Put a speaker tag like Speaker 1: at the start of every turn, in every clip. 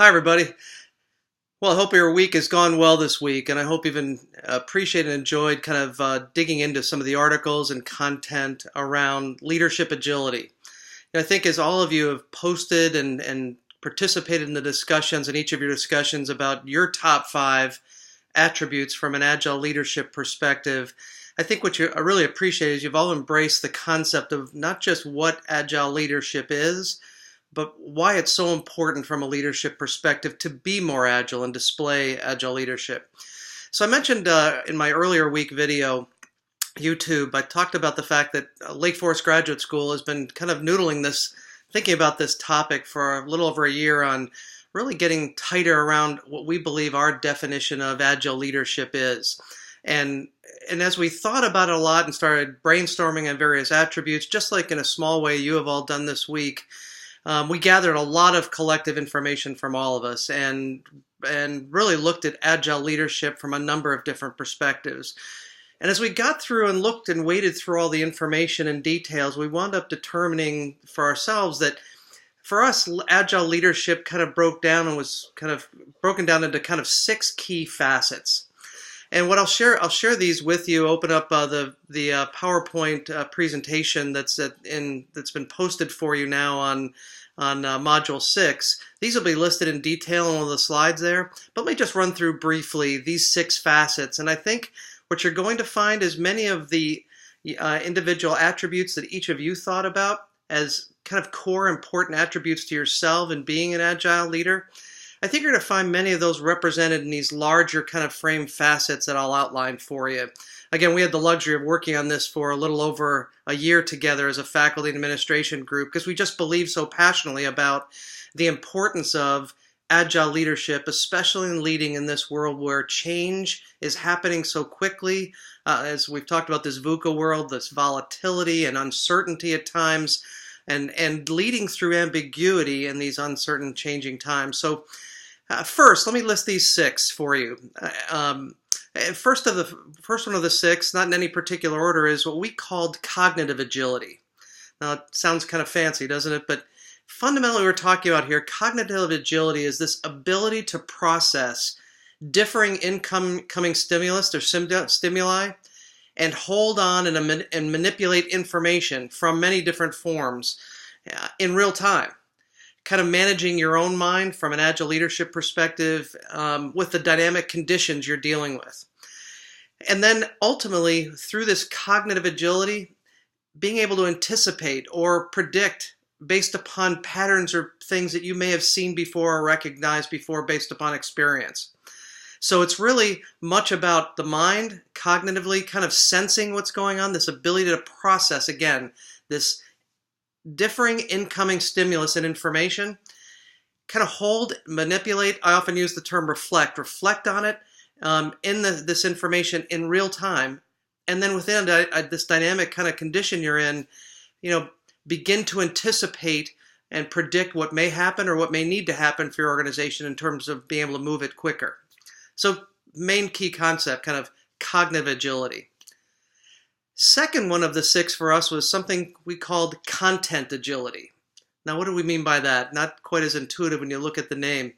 Speaker 1: Hi, everybody. Well, I hope your week has gone well this week, and I hope you've appreciated and enjoyed kind of digging into some of the articles and content around leadership agility. And I think as all of you have posted and participated in the discussions, in each of your discussions about your top 5 attributes from an Agile leadership perspective, I think what I really appreciate is you've all embraced the concept of not just what Agile leadership is, but why it's so important from a leadership perspective to be more agile and display agile leadership. So I mentioned in my earlier week video, YouTube, I talked about the fact that Lake Forest Graduate School has been kind of noodling this, thinking about this topic for a little over a year on really getting tighter around what we believe our definition of agile leadership is. And as we thought about it a lot and started brainstorming on various attributes, just like in a small way you have all done this week, we gathered a lot of collective information from all of us and really looked at agile leadership from a number of different perspectives. And as we got through and looked and waded through all the information and details, we wound up determining for ourselves that for us, agile leadership kind of broke down and was kind of broken down into kind of 6 key facets. And what I'll share these with you. Open up the PowerPoint presentation that's been posted for you now on Module 6. These will be listed in detail on one of the slides there, but let me just run through briefly these 6 facets. And I think what you're going to find is many of the individual attributes that each of you thought about as kind of core important attributes to yourself and being an agile leader. I think you're going to find many of those represented in these larger kind of frame facets that I'll outline for you. Again, we had the luxury of working on this for a little over a year together as a faculty and administration group because we just believe so passionately about the importance of agile leadership, especially in leading in this world where change is happening so quickly. As we've talked about this VUCA world, this volatility and uncertainty at times, and leading through ambiguity in these uncertain, changing times. So first, let me list these 6 for you. First one of the 6, not in any particular order, is what we called cognitive agility. Now, it sounds kind of fancy, doesn't it? But fundamentally, we're talking about here, cognitive agility is this ability to process differing incoming stimulus or stimuli and hold on and manipulate information from many different forms in real time. Kind of managing your own mind from an agile leadership perspective with the dynamic conditions you're dealing with. And then ultimately, through this cognitive agility, being able to anticipate or predict based upon patterns or things that you may have seen before or recognized before based upon experience. So it's really much about the mind, cognitively, kind of sensing what's going on, this ability to process, again, this differing incoming stimulus and information, kind of hold, manipulate. I often use the term reflect on it in this information in real time. And then within this dynamic kind of condition you're in, begin to anticipate and predict what may happen or what may need to happen for your organization in terms of being able to move it quicker. So main key concept, kind of cognitive agility. Second one of the 6 for us was something we called content agility. Now, what do we mean by that? Not quite as intuitive when you look at the name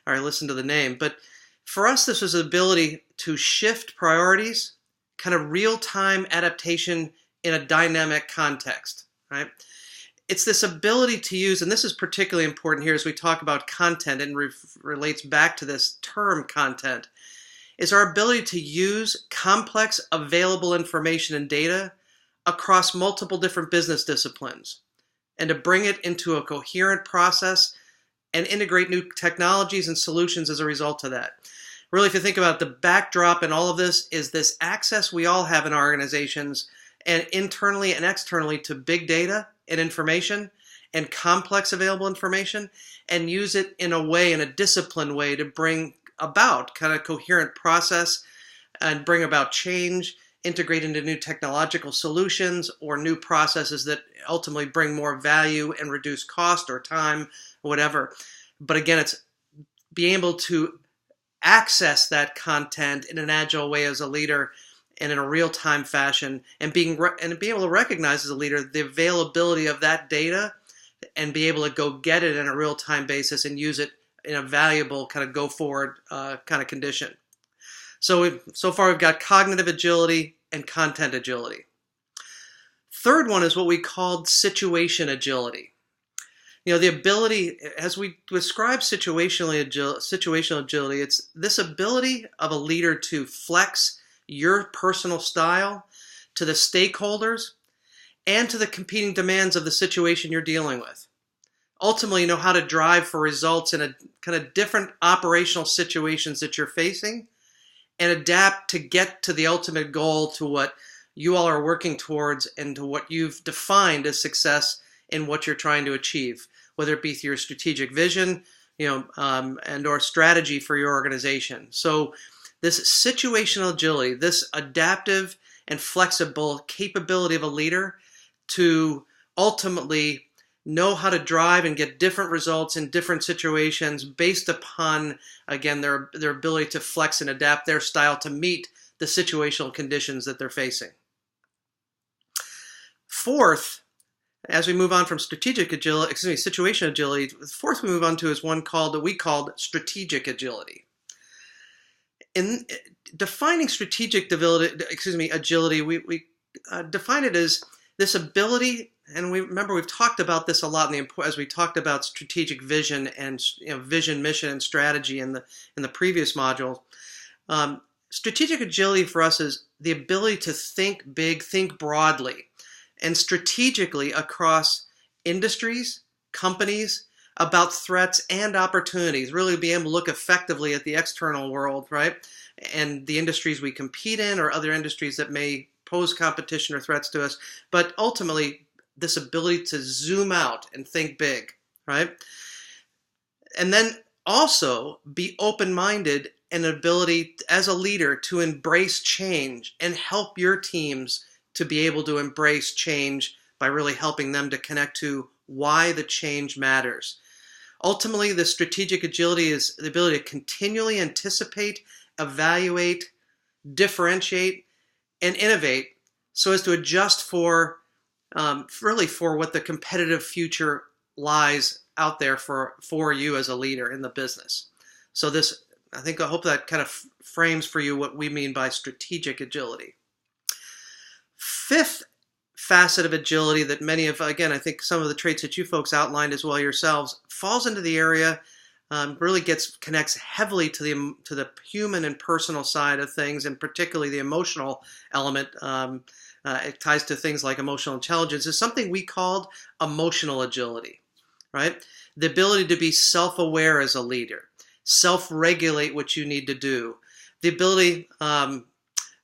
Speaker 1: or listen to the name, but for us, this was the ability to shift priorities, kind of real-time adaptation in a dynamic context, right? It's this ability to use, and this is particularly important here as we talk about content and relates back to this term content, is our ability to use complex available information and data across multiple different business disciplines and to bring it into a coherent process and integrate new technologies and solutions as a result of that. Really, if you think about it, the backdrop in all of this is this access we all have in our organizations and internally and externally to big data and information and complex available information, and use it in a way, in a disciplined way, to bring about kind of coherent process and bring about change, integrate into new technological solutions or new processes that ultimately bring more value and reduce cost or time, whatever. But again, it's being able to access that content in an agile way as a leader and in a real-time fashion, and being able to recognize as a leader the availability of that data and be able to go get it in a real-time basis and use it in a valuable kind of go forward kind of condition. So far we've got cognitive agility and content agility. Third one is what we called situation agility. The ability, as we describe situational agility, it's this ability of a leader to flex your personal style to the stakeholders and to the competing demands of the situation you're dealing with. Ultimately, know how to drive for results in a kind of different operational situations that you're facing and adapt to get to the ultimate goal, to what you all are working towards and to what you've defined as success in what you're trying to achieve, whether it be through your strategic vision, and or strategy for your organization. So this situational agility, this adaptive and flexible capability of a leader to ultimately know how to drive and get different results in different situations based upon, again, their ability to flex and adapt their style to meet the situational conditions that they're facing. Fourth, as we move on from situation agility, the fourth we move on to is one that we called strategic agility. In defining strategic agility, we define it as this ability, and we've talked about this a lot as we talked about strategic vision and vision, mission, and strategy in the previous module. Strategic agility for us is the ability to think big, think broadly, and strategically across industries, companies, about threats and opportunities, really be able to look effectively at the external world, right? And the industries we compete in or other industries that may pose competition or threats to us, but ultimately this ability to zoom out and think big, right? And then also be open-minded and ability as a leader to embrace change and help your teams to be able to embrace change by really helping them to connect to why the change matters. Ultimately, the strategic agility is the ability to continually anticipate, evaluate, differentiate, and innovate so as to adjust for what the competitive future lies out there for you as a leader in the business. So I hope that kind of frames for you what we mean by strategic agility. Fifth facet of agility that I think some of the traits that you folks outlined as well yourselves, falls into the area, really connects heavily to the human and personal side of things, and particularly the emotional element. It ties to things like emotional intelligence, is something we called emotional agility, right? The ability to be self-aware as a leader, self-regulate what you need to do, the ability,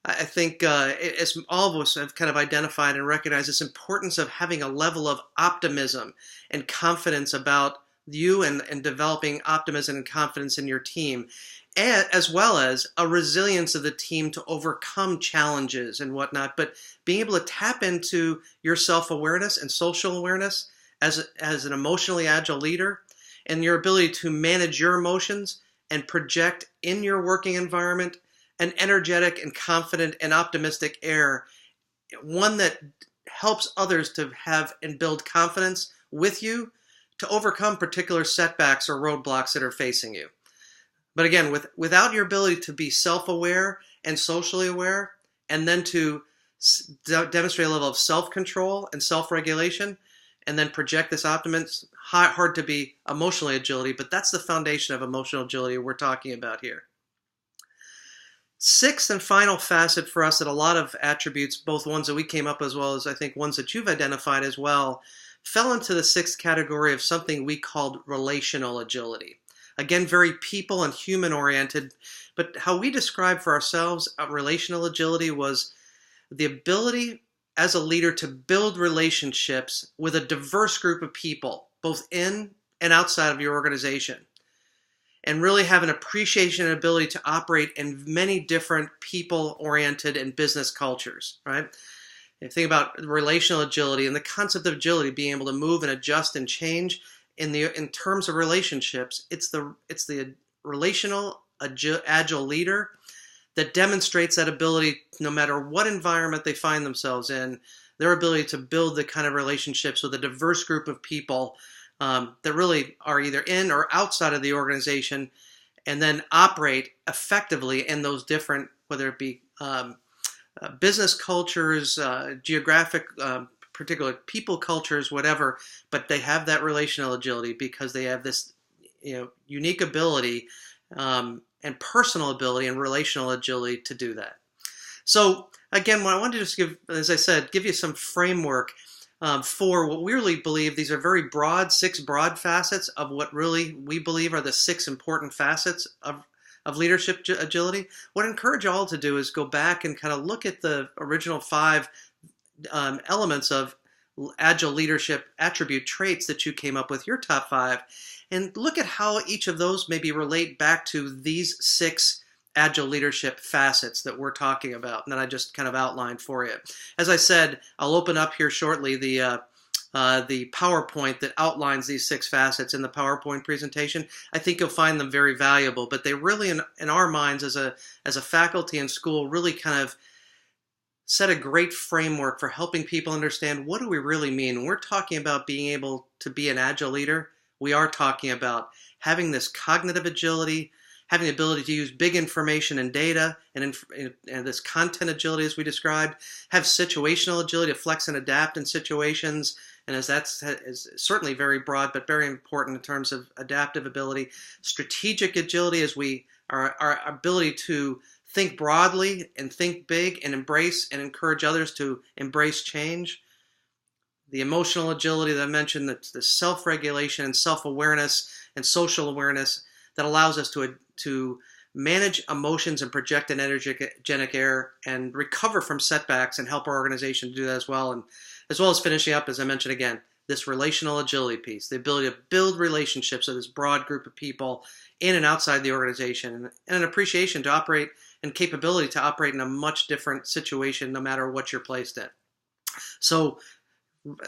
Speaker 1: I think as all of us have kind of identified and recognized this importance of having a level of optimism and confidence about you and developing optimism and confidence in your team, as well as a resilience of the team to overcome challenges and whatnot, but being able to tap into your self-awareness and social awareness as an emotionally agile leader, and your ability to manage your emotions and project in your working environment an energetic and confident and optimistic air, one that helps others to have and build confidence with you to overcome particular setbacks or roadblocks that are facing you. But again, without your ability to be self-aware and socially aware, and then to demonstrate a level of self-control and self-regulation, and then project this optimism, hard to be emotionally agility, but that's the foundation of emotional agility we're talking about here. Sixth and final facet for us, that a lot of attributes, both ones that we came up as well as I think ones that you've identified as well, fell into the sixth category of something we called relational agility. Again, very people and human oriented, but how we describe for ourselves relational agility was the ability as a leader to build relationships with a diverse group of people, both in and outside of your organization, and really have an appreciation and ability to operate in many different people-oriented and business cultures, right? If you think about relational agility and the concept of agility, being able to move and adjust and change in terms of relationships, it's the relational agile leader that demonstrates that ability, no matter what environment they find themselves in, their ability to build the kind of relationships with a diverse group of people that really are either in or outside of the organization, and then operate effectively in those different, whether it be business cultures, geographic, particular people cultures, whatever. But they have that relational agility because they have this, unique ability, and personal ability and relational agility to do that. So again, what I wanted to just give, as I said, give you some framework for what we really believe. These are very broad, 6 broad facets of what really we believe are the 6 important facets of leadership agility. What I encourage you all to do is go back and kind of look at the original 5 elements of Agile leadership attribute traits that you came up with, your top 5, and look at how each of those maybe relate back to these 6 Agile leadership facets that we're talking about, and that I just kind of outlined for you. As I said, I'll open up here shortly the PowerPoint that outlines these 6 facets in the PowerPoint presentation. I think you'll find them very valuable, but they really, in our minds as a faculty and school, really kind of set a great framework for helping people understand what do we really mean. When we're talking about being able to be an Agile leader, we are talking about having this cognitive agility, having the ability to use big information and data, and this content agility as we described, have situational agility to flex and adapt in situations, and as that's is certainly very broad but very important in terms of adaptive ability. Strategic agility as our ability to think broadly and think big and embrace and encourage others to embrace change. The emotional agility that I mentioned, the self-regulation and self-awareness and social awareness that allows us to manage emotions and project an energetic air and recover from setbacks and help our organization to do that as well. And as well as finishing up, as I mentioned again, this relational agility piece, the ability to build relationships with this broad group of people in and outside the organization, and an appreciation to operate and capability to operate in a much different situation no matter what you're placed in. So,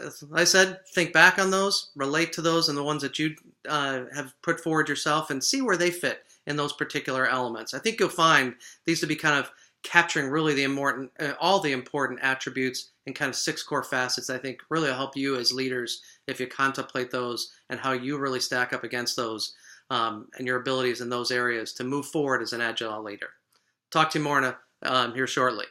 Speaker 1: as I said, think back on those, relate to those and the ones that you have put forward yourself, and see where they fit in those particular elements. I think you'll find these to be kind of capturing really the important, all the important attributes and kind of 6 core facets that I think really will help you as leaders if you contemplate those and how you really stack up against those and your abilities in those areas to move forward as an Agile leader. Talk to you more here shortly.